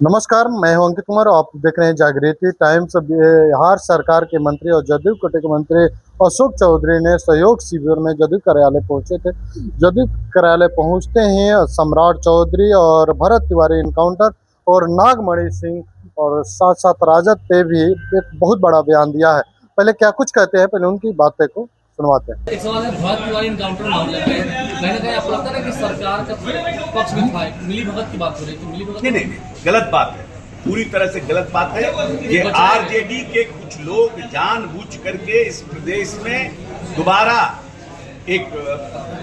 नमस्कार, मैं हूं अंकित कुमार। आप देख रहे हैं जागृति टाइम्स। बिहार सरकार के मंत्री और जदयू कोटे के मंत्री अशोक चौधरी ने सहयोग शिविर में जदयू कार्यालय पहुंचे थे। जदयू कार्यालय पहुंचते ही सम्राट चौधरी और भरत तिवारी एनकाउंटर और नागमणि सिंह और साथ साथ राजद पे भी एक बहुत बड़ा बयान दिया है। पहले क्या कुछ कहते हैं, पहले उनकी बातें को सुनवाते हैं। एक सवाल है, भरत तिवारी एनकाउंटर मामले में कहीं ना कहीं आपको लगता है कि सरकार का पक्ष में था, मिली भगत की बात हो रही थी। मिली भगत नहीं, गलत बात है, पूरी तरह से गलत बात है। ये आरजेडी के कुछ लोग जानबूझ करके इस प्रदेश में दोबारा एक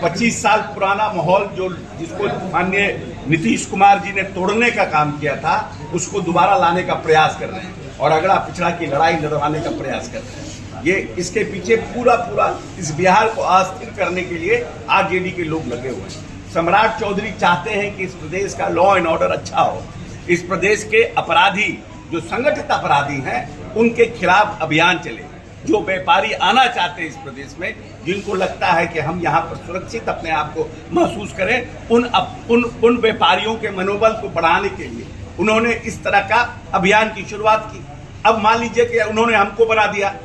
25 साल पुराना माहौल जिसको माननीय नीतीश कुमार जी ने तोड़ने का काम किया था, उसको दोबारा लाने का प्रयास कर रहे हैं और अगड़ा पिछड़ा की लड़ाई लड़वाने का प्रयास कर रहे हैं। ये इसके पीछे पूरा इस बिहार को अस्थिर करने के लिए आरजेडी के लोग लगे हुए हैं। सम्राट चौधरी चाहते हैं कि इस प्रदेश का लॉ एंड ऑर्डर अच्छा हो, इस प्रदेश के अपराधी जो संगठित अपराधी हैं उनके खिलाफ अभियान चले, जो व्यापारी आना चाहते हैं इस प्रदेश में, जिनको लगता है कि हम यहाँ पर सुरक्षित अपने आप को महसूस करें, उन व्यापारियों के मनोबल को बढ़ाने के लिए उन्होंने इस तरह का अभियान की शुरुआत की। अब मान लीजिए कि उन्होंने हमको बना दिया,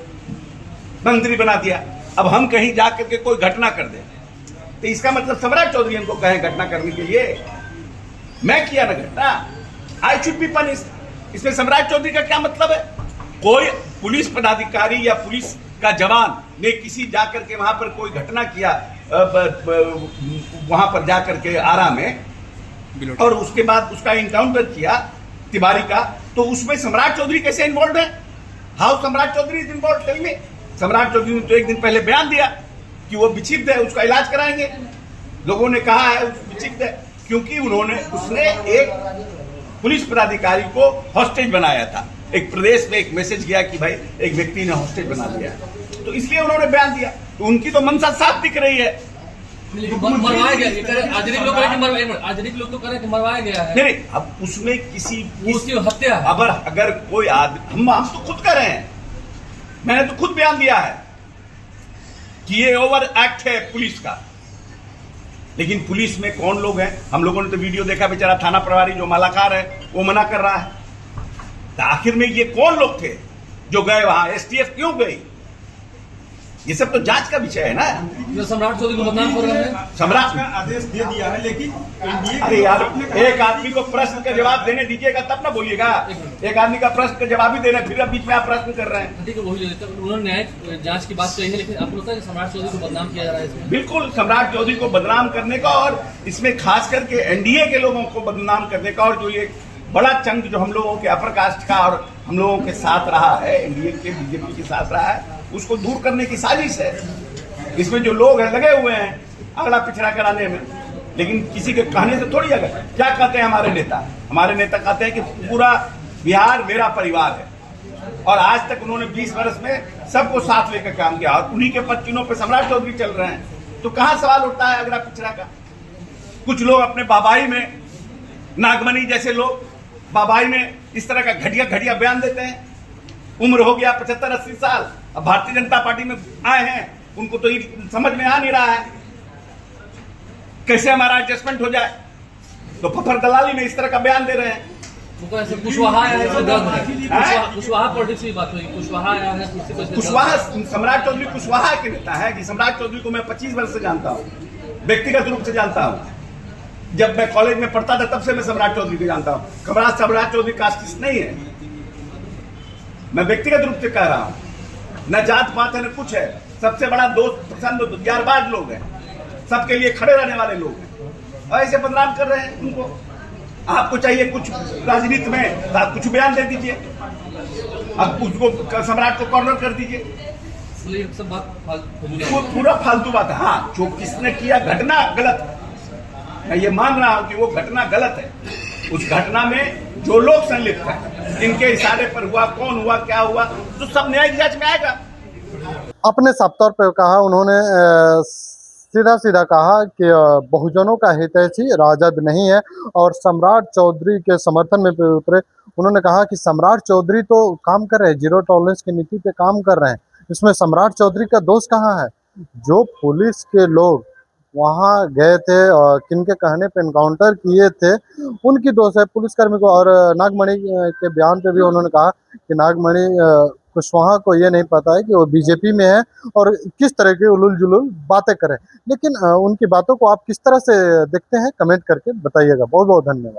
मंत्री बना दिया, अब हम कहीं जाकर के कोई घटना कर दें तो इसका मतलब सम्राट चौधरी हमको कहें घटना करने के लिए, मैं किया ना घटना, आई शुड बी पनिश्ड। इसमें सम्राट चौधरी का क्या मतलब है? कोई पुलिस पदाधिकारी या पुलिस का जवान ने किसी जाकर के वहां पर कोई घटना किया, वहां पर जाकर के आरा में, और उसके बाद उसका एनकाउंटर किया तिवारी का, तो उसमें सम्राट चौधरी कैसे इन्वॉल्व है? How Samrat Chaudhary is involve? Tell me. Samrat Chaudhary ने तो एक दिन पहले बयान दिया कि वो विक्षिप्त है, उसका इलाज कराएंगे। लोगों ने कहा है विक्षिप्त है क्योंकि उसने एक पुलिस पदाधिकारी को हॉस्टेज बनाया था। एक प्रदेश में एक मैसेज गया कि भाई एक व्यक्ति ने हॉस्टेज बना लिया, तो इसलिए उन्होंने बयान दिया। तो उनकी तो मंशा साफ दिख रही है। मरवाया गया, आजरी लोग तो कह रहे कि मरवाया गया है। नहीं, अब उसमें किसी हत्या है। अगर कोई आदमी, हम तो खुद कर रहे हैं, मैंने तो खुद बयान दिया है कि ये ओवर एक्ट है पुलिस का। लेकिन पुलिस में कौन लोग हैं? हम लोगों ने तो वीडियो देखा, बेचारा थाना प्रभारी जो मालाकार है वो मना कर रहा है। तो आखिर में ये कौन लोग थे जो गए वहां? एसटीएफ क्यों गई? ये सब तो जांच का विषय है ना। जो सम्राट चौधरी को बदनाम कर रहे हैं, सम्राट का आदेश दे दिया है, लेकिन अरे यार, एक आदमी को प्रश्न का जवाब देने दीजिएगा तब ना बोलिएगा। एक आदमी का प्रश्न का जवाब ही देना, फिर अब बीच में आप प्रश्न कर रहे हैं। ठीक है, वही उन्होंने न्यायिक जांच की बात कही है, लेकिन आपको लगता है कि सम्राट चौधरी को बदनाम किया जा रहा है इसमें? बिल्कुल, सम्राट चौधरी को बदनाम करने का, और इसमें खास करके एनडीए के लोगों को बदनाम करने का, और जो ये बड़ा चंक जो हम लोगों के अपर कास्ट का और हम लोगों के साथ रहा है, एनडीए के बीजेपी के साथ रहा है, उसको दूर करने की साजिश है। इसमें जो लोग हैं लगे हुए हैं अगला पिछड़ा कराने में, लेकिन किसी के कहने से थोड़ी। अगर क्या कहते हैं हमारे नेता कहते हैं कि पूरा बिहार मेरा परिवार है, और आज तक उन्होंने 20 वर्ष में सबको साथ लेकर काम किया, और उन्हीं के पद पे सम्राट चौधरी चल रहे हैं। तो कहां सवाल उठता है अगला पिछड़ा का? कुछ लोग अपने बाबाई में, नागमणि जैसे लोग बाबाई में इस तरह का घटिया बयान देते हैं। उम्र हो गया 75-80 साल, अब भारतीय जनता पार्टी में आए हैं, उनको तो ये समझ में आ नहीं रहा है कैसे हमारा एडजस्टमेंट हो जाए, तो फफर दलाली में इस तरह का बयान दे रहे हैं। कुशवाहा सम्राट चौधरी कुशवाहा के नेता है कि सम्राट चौधरी को मैं 25 वर्ष से जानता हूँ, व्यक्तिगत रूप से जानता हूँ। जब मैं कॉलेज में पढ़ता था तब से मैं सम्राट चौधरी को जानता हूँ। सम्राट चौधरी कास्टिस्ट नहीं है, मैं व्यक्तिगत रूप से कह रहा हूँ। न जात पात है न कुछ है, सबसे बड़ा दोस्त पसंद यारबाज लोग हैं, सबके लिए खड़े रहने वाले लोग हैं, और ऐसे बदनाम कर रहे हैं उनको। आपको चाहिए कुछ राजनीति में तो आप कुछ बयान दे दीजिए, अब उसको सम्राट को कॉर्नर कर दीजिए। सब बात वो पूरा फालतू बात है। हाँ, जो किसने किया घटना गलत है, मैं ये मान रहा हूं कि वो घटना गलत है। उस घटना में जो लोग संलिप्त हैं, इनके इशारे पर हुआ, कौन हुआ, क्या हुआ, तो सब न्यायिक जांच में आएगा। अपने साफ तौर पर कहा उन्होंने, सीधा कहा कि बहुजनों का हितैषी राजद नहीं है, और सम्राट चौधरी के समर्थन में उतरे। उन्होंने कहा कि सम्राट चौधरी तो काम कर रहे हैं, जीरो टॉलरेंस की नीति पे काम कर रहे हैं, इसमें सम्राट चौधरी का दोष कहाँ है? जो पुलिस के लोग वहां गए थे और किनके कहने पे एनकाउंटर किए थे उनकी दोष है पुलिसकर्मी को। और नागमणि के बयान पे भी उन्होंने कहा कि नागमणि कुशवाहा को ये नहीं पता है कि वो बीजेपी में है और किस तरह की उलूल जुलूल बातें करें। लेकिन उनकी बातों को आप किस तरह से देखते हैं, कमेंट करके बताइएगा। बहुत बहुत धन्यवाद।